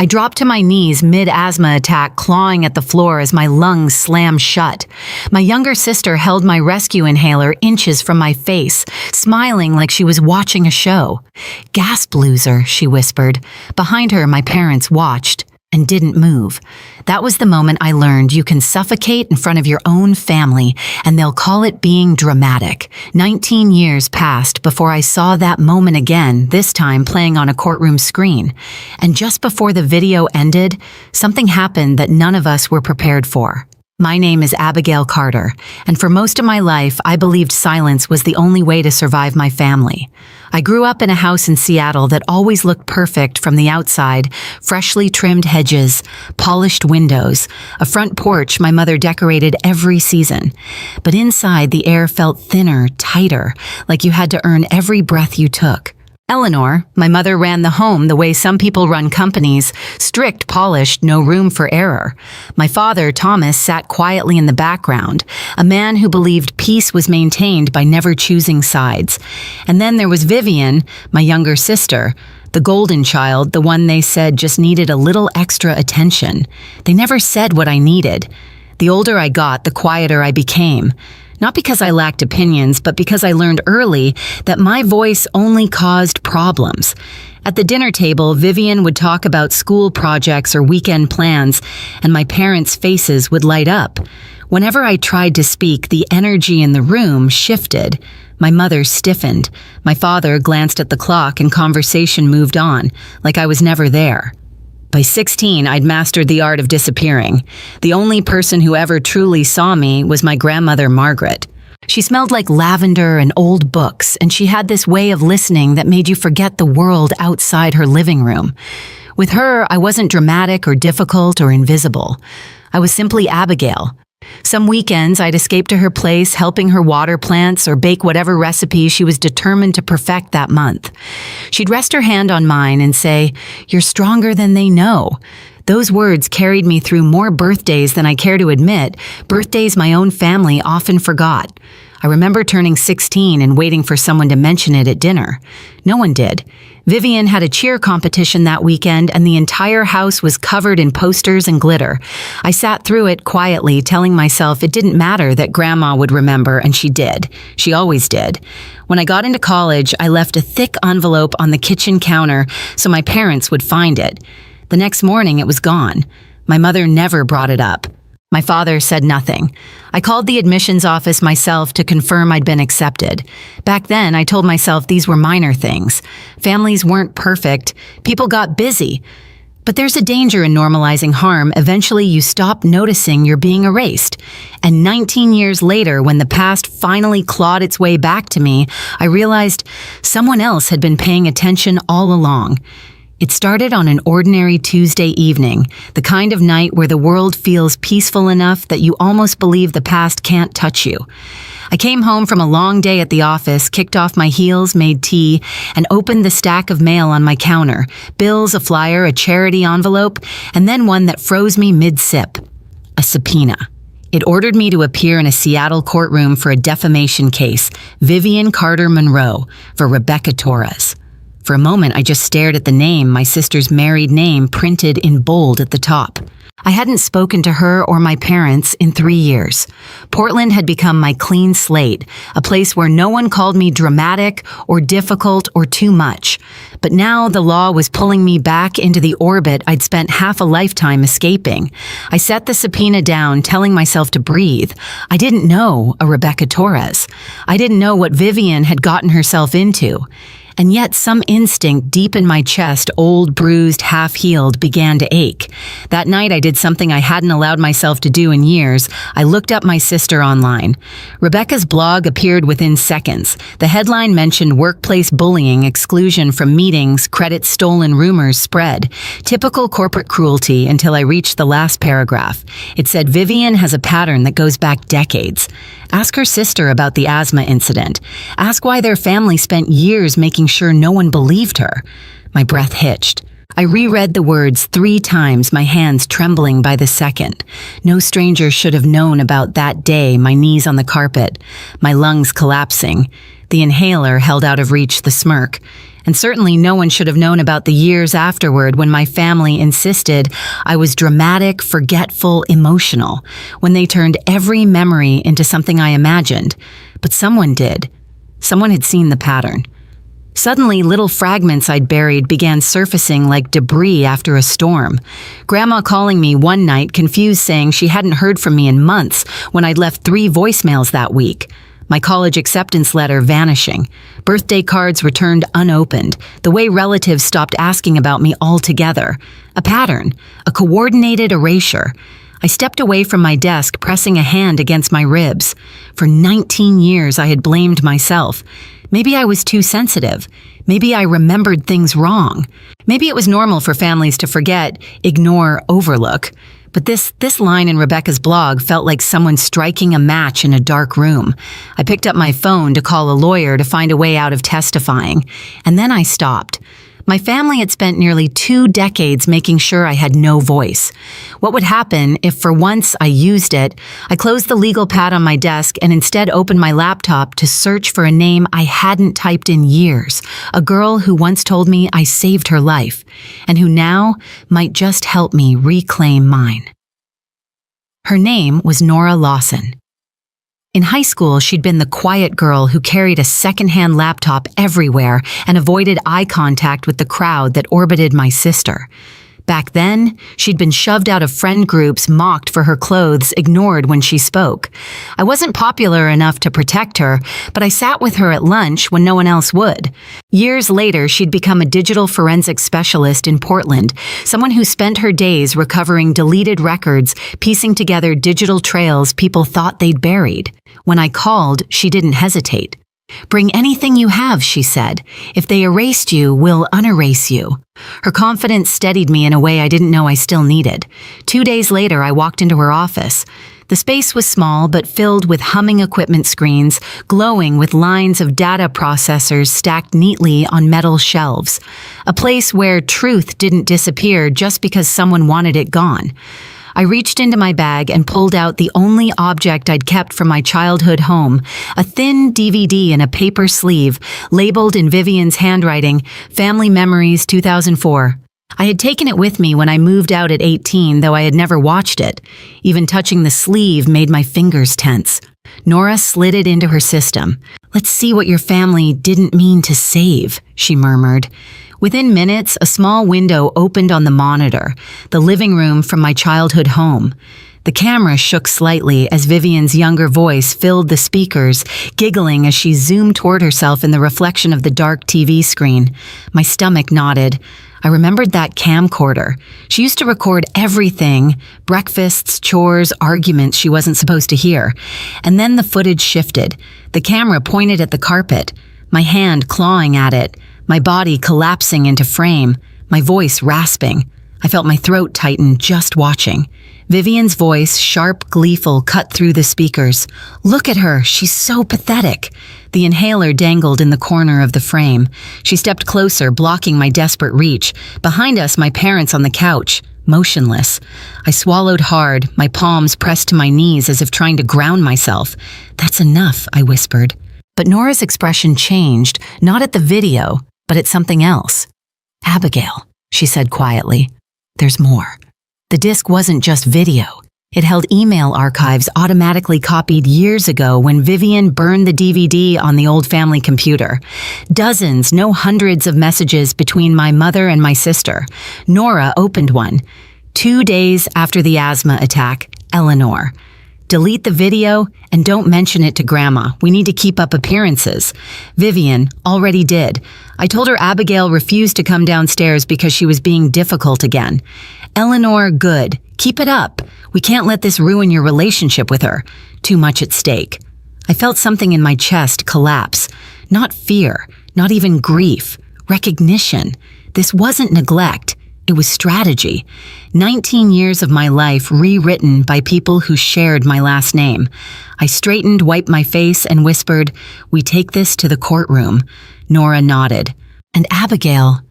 I dropped to my knees mid-asthma attack, clawing at the floor as my lungs slammed shut. My younger sister held my rescue inhaler inches from my face, smiling like she was watching a show. "Gasp, loser," she whispered. Behind her, my parents watched and didn't move. That was the moment I learned you can suffocate in front of your own family, and they'll call it being dramatic. 19 years passed before I saw that moment again, this time playing on a courtroom screen. And just before the video ended, something happened that none of us were prepared for. My name is Abigail Carter, and for most of my life, I believed silence was the only way to survive my family. I grew up in a house in Seattle that always looked perfect from the outside: freshly trimmed hedges, polished windows, a front porch my mother decorated every season. But inside, the air felt thinner, tighter, like you had to earn every breath you took. Eleanor, my mother, ran the home the way some people run companies: strict, polished, no room for error. My father, Thomas, sat quietly in the background, a man who believed peace was maintained by never choosing sides. And then there was Vivian, my younger sister, the golden child, the one they said just needed a little extra attention. They never said what I needed. The older I got, the quieter I became. Not because I lacked opinions, but because I learned early that my voice only caused problems. At the dinner table, Vivian would talk about school projects or weekend plans, and my parents' faces would light up. Whenever I tried to speak, the energy in the room shifted. My mother stiffened. My father glanced at the clock, and conversation moved on, like I was never there. By 16, I'd mastered the art of disappearing. The only person who ever truly saw me was my grandmother, Margaret. She smelled like lavender and old books, and she had this way of listening that made you forget the world outside her living room. With her, I wasn't dramatic or difficult or invisible. I was simply Abigail. Some weekends, I'd escape to her place, helping her water plants or bake whatever recipe she was determined to perfect that month. She'd rest her hand on mine and say, "You're stronger than they know." Those words carried me through more birthdays than I care to admit, birthdays my own family often forgot. I remember turning 16 and waiting for someone to mention it at dinner. No one did. Vivian had a cheer competition that weekend, and the entire house was covered in posters and glitter. I sat through it quietly, telling myself it didn't matter that Grandma would remember, and she did. She always did. When I got into college, I left a thick envelope on the kitchen counter so my parents would find it. The next morning, it was gone. My mother never brought it up. My father said nothing. I called the admissions office myself to confirm I'd been accepted. Back then, I told myself these were minor things. Families weren't perfect. People got busy. But there's a danger in normalizing harm. Eventually, you stop noticing you're being erased. And 19 years later, when the past finally clawed its way back to me, I realized someone else had been paying attention all along. It started on an ordinary Tuesday evening, the kind of night where the world feels peaceful enough that you almost believe the past can't touch you. I came home from a long day at the office, kicked off my heels, made tea, and opened the stack of mail on my counter: bills, a flyer, a charity envelope, and then one that froze me mid-sip: a subpoena. It ordered me to appear in a Seattle courtroom for a defamation case: Vivian Carter Monroe, for Rebecca Torres. For a moment, I just stared at the name, my sister's married name, printed in bold at the top. I hadn't spoken to her or my parents in 3 years. Portland had become my clean slate, a place where no one called me dramatic or difficult or too much. But now the law was pulling me back into the orbit I'd spent half a lifetime escaping. I set the subpoena down, telling myself to breathe. I didn't know a Rebecca Torres. I didn't know what Vivian had gotten herself into. And yet some instinct deep in my chest, old, bruised, half-healed, began to ache. That night I did something I hadn't allowed myself to do in years. I looked up my sister online. Rebecca's blog appeared within seconds. The headline mentioned workplace bullying, exclusion from meetings, credit stolen, rumors spread. Typical corporate cruelty until I reached the last paragraph. It said Vivian has a pattern that goes back decades. Ask her sister about the asthma incident. Ask why their family spent years making sure no one believed her. My breath hitched. I reread the words 3 times, my hands trembling by the second. No stranger should have known about that day, my knees on the carpet, my lungs collapsing, the inhaler held out of reach, the smirk, And certainly no one should have known about the years afterward when my family insisted I was dramatic, forgetful, emotional, when they turned every memory into something I imagined. But someone did. Someone had seen the pattern. Suddenly, little fragments I'd buried began surfacing like debris after a storm. Grandma calling me one night, confused, saying she hadn't heard from me in months when I'd left 3 voicemails that week. My college acceptance letter vanishing. Birthday cards returned unopened. The way relatives stopped asking about me altogether. A pattern. A coordinated erasure. I stepped away from my desk, pressing a hand against my ribs. For 19 years, I had blamed myself. Maybe I was too sensitive. Maybe I remembered things wrong. Maybe it was normal for families to forget, ignore, overlook. But this line in Rebecca's blog felt like someone striking a match in a dark room. I picked up my phone to call a lawyer to find a way out of testifying. And then I stopped. My family had spent nearly 2 decades making sure I had no voice. What would happen if for once I used it? I closed the legal pad on my desk and instead opened my laptop to search for a name I hadn't typed in years. A girl who once told me I saved her life, and who now might just help me reclaim mine. Her name was Nora Lawson. In high school, she'd been the quiet girl who carried a secondhand laptop everywhere and avoided eye contact with the crowd that orbited my sister. Back then, she'd been shoved out of friend groups, mocked for her clothes, ignored when she spoke. I wasn't popular enough to protect her, but I sat with her at lunch when no one else would. Years later, she'd become a digital forensics specialist in Portland, someone who spent her days recovering deleted records, piecing together digital trails people thought they'd buried. When I called, she didn't hesitate. "Bring anything you have," she said. "If they erased you, we'll unerase you." Her confidence steadied me in a way I didn't know I still needed. 2 days later, I walked into her office. The space was small but filled with humming equipment screens, glowing with lines of data processors stacked neatly on metal shelves. A place where truth didn't disappear just because someone wanted it gone. I reached into my bag and pulled out the only object I'd kept from my childhood home, a thin DVD in a paper sleeve, labeled in Vivian's handwriting, Family Memories 2004. I had taken it with me when I moved out at 18, though I had never watched it. Even touching the sleeve made my fingers tense. Nora slid it into her system. "Let's see what your family didn't mean to save," she murmured. Within minutes, a small window opened on the monitor, the living room from my childhood home. The camera shook slightly as Vivian's younger voice filled the speakers, giggling as she zoomed toward herself in the reflection of the dark TV screen. My stomach knotted. I remembered that camcorder. She used to record everything, breakfasts, chores, arguments she wasn't supposed to hear. And then the footage shifted. The camera pointed at the carpet, my hand clawing at it, my body collapsing into frame, my voice rasping. I felt my throat tighten just watching. Vivian's voice, sharp, gleeful, cut through the speakers. "Look at her, she's so pathetic." The inhaler dangled in the corner of the frame. She stepped closer, blocking my desperate reach. Behind us, my parents on the couch, motionless. I swallowed hard, my palms pressed to my knees as if trying to ground myself. "That's enough," I whispered. But Nora's expression changed, not at the video, but at something else. "Abigail," she said quietly, "there's more." The disc wasn't just video. It held email archives automatically copied years ago when Vivian burned the DVD on the old family computer. Dozens, no hundreds of messages between my mother and my sister. Nora opened one. 2 days after the asthma attack, Eleanor. "Delete the video and don't mention it to Grandma. We need to keep up appearances." Vivian already did. I told her Abigail refused to come downstairs because she was being difficult again. "Eleanor, good. Keep it up. We can't let this ruin your relationship with her. Too much at stake." I felt something in my chest collapse. Not fear, not even grief. Recognition. This wasn't neglect. It was strategy. 19 years of my life rewritten by people who shared my last name. I straightened, wiped my face, and whispered, "We take this to the courtroom." Nora nodded. "And Abigail,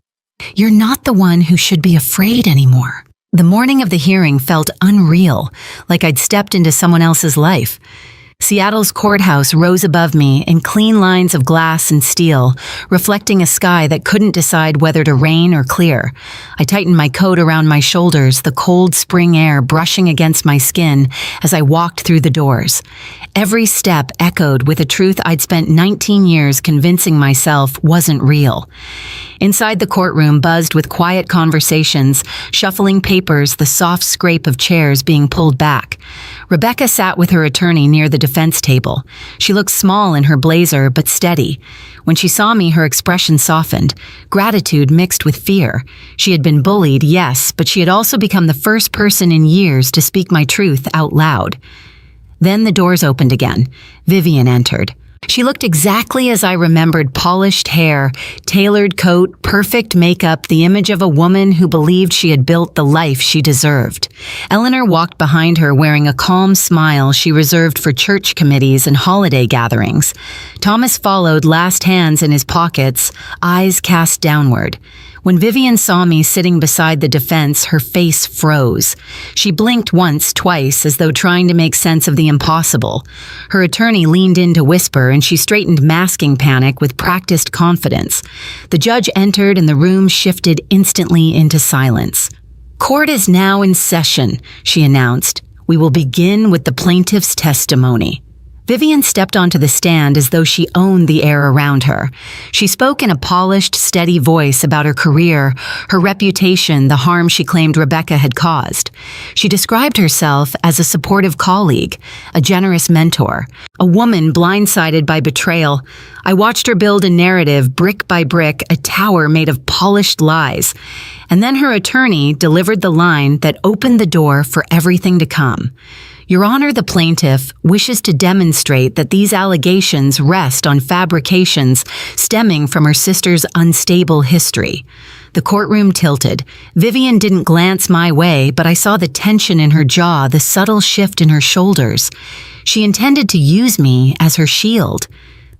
you're not the one who should be afraid anymore." The morning of the hearing felt unreal, like I'd stepped into someone else's life. Seattle's courthouse rose above me in clean lines of glass and steel, reflecting a sky that couldn't decide whether to rain or clear. I tightened my coat around my shoulders, the cold spring air brushing against my skin as I walked through the doors. Every step echoed with a truth I'd spent 19 years convincing myself wasn't real. Inside the courtroom buzzed with quiet conversations, shuffling papers, the soft scrape of chairs being pulled back. Rebecca sat with her attorney near the defense table. She looked small in her blazer, but steady. When she saw me, her expression softened, gratitude mixed with fear. She had been bullied, yes, but she had also become the first person in years to speak my truth out loud. Then the doors opened again. Vivian entered. She looked exactly as I remembered: polished hair, tailored coat, perfect makeup, the image of a woman who believed she had built the life she deserved. Eleanor walked behind her wearing a calm smile she reserved for church committees and holiday gatherings. Thomas followed, last hands in his pockets, eyes cast downward. When Vivian saw me sitting beside the defense, her face froze. She blinked once, twice, as though trying to make sense of the impossible. Her attorney leaned in to whisper, and she straightened, masking panic with practiced confidence. The judge entered, and the room shifted instantly into silence. "Court is now in session," she announced. "We will begin with the plaintiff's testimony." Vivian stepped onto the stand as though she owned the air around her. She spoke in a polished, steady voice about her career, her reputation, the harm she claimed Rebecca had caused. She described herself as a supportive colleague, a generous mentor, a woman blindsided by betrayal. I watched her build a narrative, brick by brick, a tower made of polished lies. And then her attorney delivered the line that opened the door for everything to come. "Your Honor, the plaintiff wishes to demonstrate that these allegations rest on fabrications stemming from her sister's unstable history." The courtroom tilted. Vivian didn't glance my way, but I saw the tension in her jaw, the subtle shift in her shoulders. She intended to use me as her shield.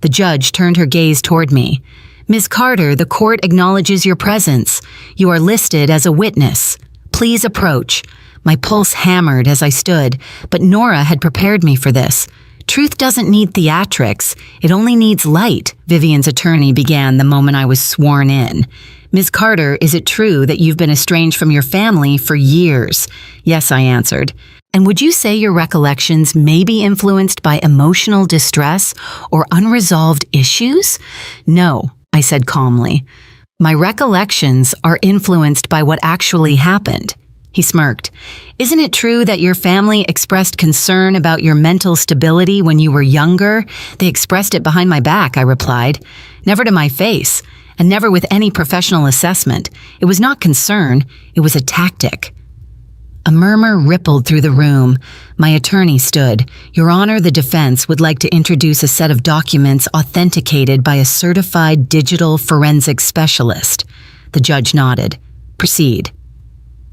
The judge turned her gaze toward me. "Ms. Carter, the court acknowledges your presence. You are listed as a witness. Please approach." My pulse hammered as I stood, but Nora had prepared me for this. "Truth doesn't need theatrics. It only needs light," Vivian's attorney began the moment I was sworn in. "Ms. Carter, is it true that you've been estranged from your family for years?" "Yes," I answered. "And would you say your recollections may be influenced by emotional distress or unresolved issues?" "No," I said calmly. "My recollections are influenced by what actually happened." He smirked. "Isn't it true that your family expressed concern about your mental stability when you were younger?" "They expressed it behind my back," I replied. "Never to my face, and never with any professional assessment. It was not concern, it was a tactic." A murmur rippled through the room. My attorney stood. "Your Honor, the defense would like to introduce a set of documents authenticated by a certified digital forensic specialist." The judge nodded. "Proceed."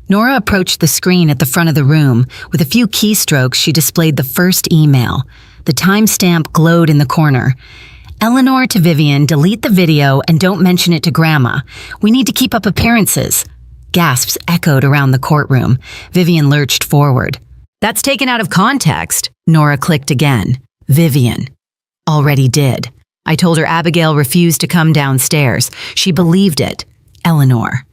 Nora approached the screen at the front of the room. With a few keystrokes, she displayed the first email. The timestamp glowed in the corner. "Eleanor to Vivian, delete the video and don't mention it to Grandma. We need to keep up appearances." Gasps echoed around the courtroom. Vivian lurched forward. "That's taken out of context." Nora clicked again. "Vivian." "Already did." I told her Abigail refused to come downstairs. She believed it. "Eleanor."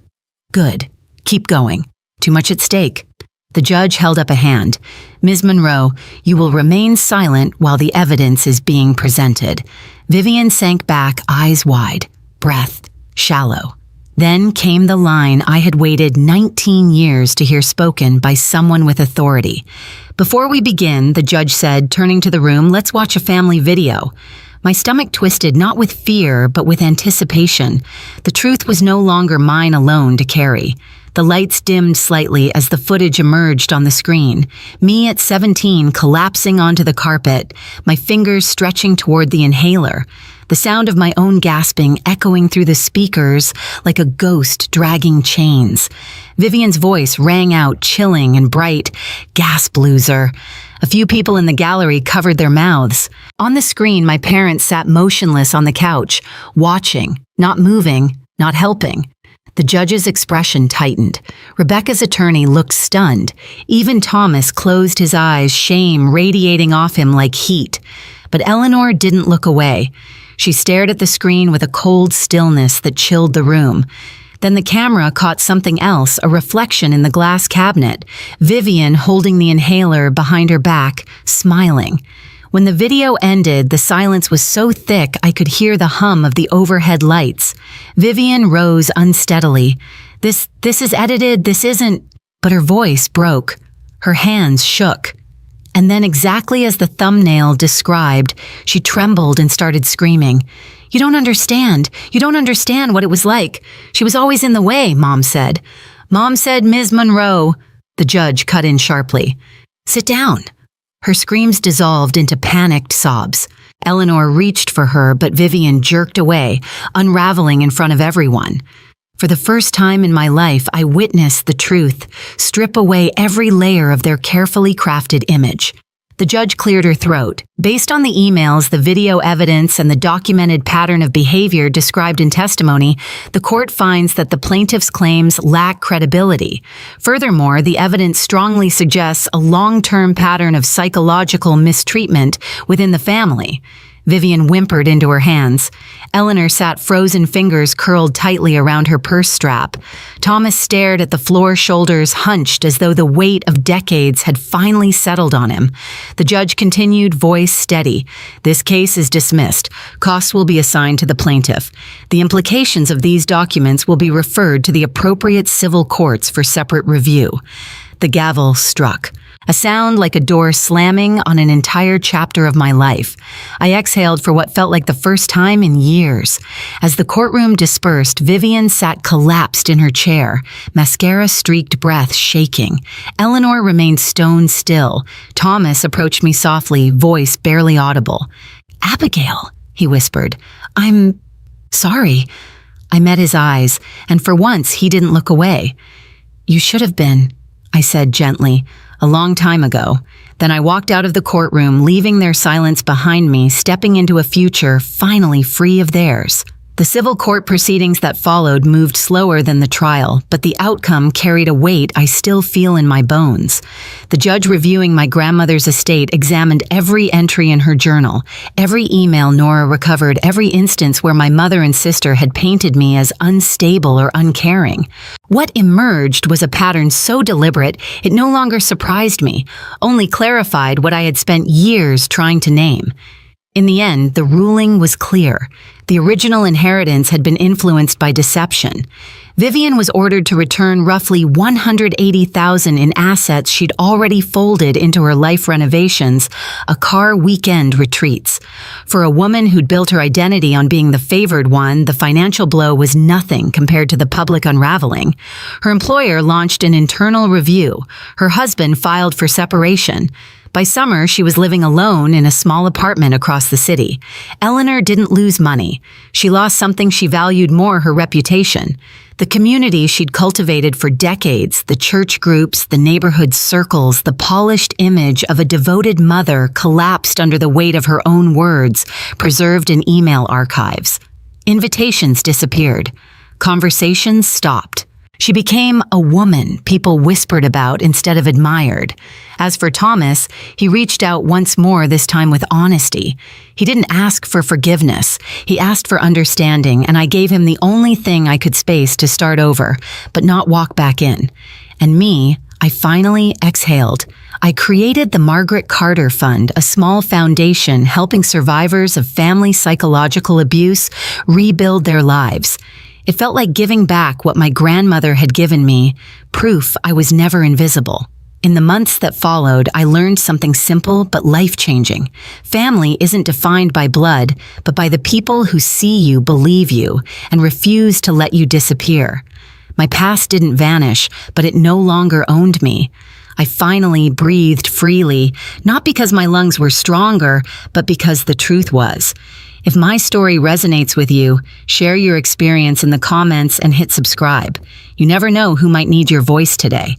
"Good. Keep going. Too much at stake." The judge held up a hand. "Ms. Monroe, you will remain silent while the evidence is being presented." Vivian sank back, eyes wide, breath shallow. Then came the line I had waited 19 years to hear spoken by someone with authority. "Before we begin," the judge said, turning to the room, "let's watch a family video." My stomach twisted, not with fear, but with anticipation. The truth was no longer mine alone to carry. The lights dimmed slightly as the footage emerged on the screen. Me at 17 collapsing onto the carpet, my fingers stretching toward the inhaler. The sound of my own gasping echoing through the speakers like a ghost dragging chains. Vivian's voice rang out, chilling and bright. "Gasp, loser." A few people in the gallery covered their mouths. On the screen, my parents sat motionless on the couch, watching, not moving, not helping. The judge's expression tightened. Rebecca's attorney looked stunned. Even Thomas closed his eyes, shame radiating off him like heat. But Eleanor didn't look away. She stared at the screen with a cold stillness that chilled the room. Then the camera caught something else, a reflection in the glass cabinet. Vivian holding the inhaler behind her back, smiling. When the video ended, the silence was so thick I could hear the hum of the overhead lights. Vivian rose unsteadily. This is edited, this isn't... But her voice broke. Her hands shook. And then, exactly as the thumbnail described, she trembled and started screaming. You don't understand. You don't understand what it was like. She was always in the way, Mom said. Mom said, Ms. Monroe. The judge cut in sharply. Sit down. Her screams dissolved into panicked sobs. Eleanor reached for her, but Vivian jerked away, unraveling in front of everyone. For the first time in my life, I witnessed the truth strip away every layer of their carefully crafted image. The judge cleared her throat. Based on the emails, the video evidence, and the documented pattern of behavior described in testimony, the court finds that the plaintiff's claims lack credibility. Furthermore, the evidence strongly suggests a long-term pattern of psychological mistreatment within the family. Vivian whimpered into her hands. Eleanor sat frozen fingers curled tightly around her purse strap. Thomas stared at the floor, shoulders hunched as though the weight of decades had finally settled on him. The judge continued, voice steady. This case is dismissed. Costs will be assigned to the plaintiff. The implications of these documents will be referred to the appropriate civil courts for separate review. The gavel struck. A sound like a door slamming on an entire chapter of my life. I exhaled for what felt like the first time in years. As the courtroom dispersed, Vivian sat collapsed in her chair, mascara-streaked breath shaking. Eleanor remained stone still. Thomas approached me softly, voice barely audible. Abigail, he whispered. I'm sorry. I met his eyes, and for once he didn't look away. You should have been, I said gently. A long time ago. Then I walked out of the courtroom, leaving their silence behind me, stepping into a future finally free of theirs. The civil court proceedings that followed moved slower than the trial, but the outcome carried a weight I still feel in my bones. The judge reviewing my grandmother's estate examined every entry in her journal, every email Nora recovered, every instance where my mother and sister had painted me as unstable or uncaring. What emerged was a pattern so deliberate it no longer surprised me, only clarified what I had spent years trying to name. In the end, the ruling was clear. The original inheritance had been influenced by deception. Vivian was ordered to return roughly $180,000 in assets she'd already folded into her life renovations, a car weekend retreats. For a woman who'd built her identity on being the favored one, the financial blow was nothing compared to the public unraveling. Her employer launched an internal review. Her husband filed for separation. By summer, she was living alone in a small apartment across the city. Eleanor didn't lose money. She lost something she valued more, her reputation. The community she'd cultivated for decades, the church groups, the neighborhood circles, the polished image of a devoted mother collapsed under the weight of her own words, preserved in email archives. Invitations disappeared. Conversations stopped. She became a woman people whispered about instead of admired. As for Thomas, he reached out once more, this time with honesty. He didn't ask for forgiveness. He asked for understanding, and I gave him the only thing I could space to start over, but not walk back in. And me, I finally exhaled. I created the Margaret Carter Fund, a small foundation helping survivors of family psychological abuse rebuild their lives. It felt like giving back what my grandmother had given me, proof I was never invisible. In the months that followed, I learned something simple but life-changing. Family isn't defined by blood, but by the people who see you, believe you, and refuse to let you disappear. My past didn't vanish, but it no longer owned me. I finally breathed freely, not because my lungs were stronger, but because the truth was. If my story resonates with you, share your experience in the comments and hit subscribe. You never know who might need your voice today.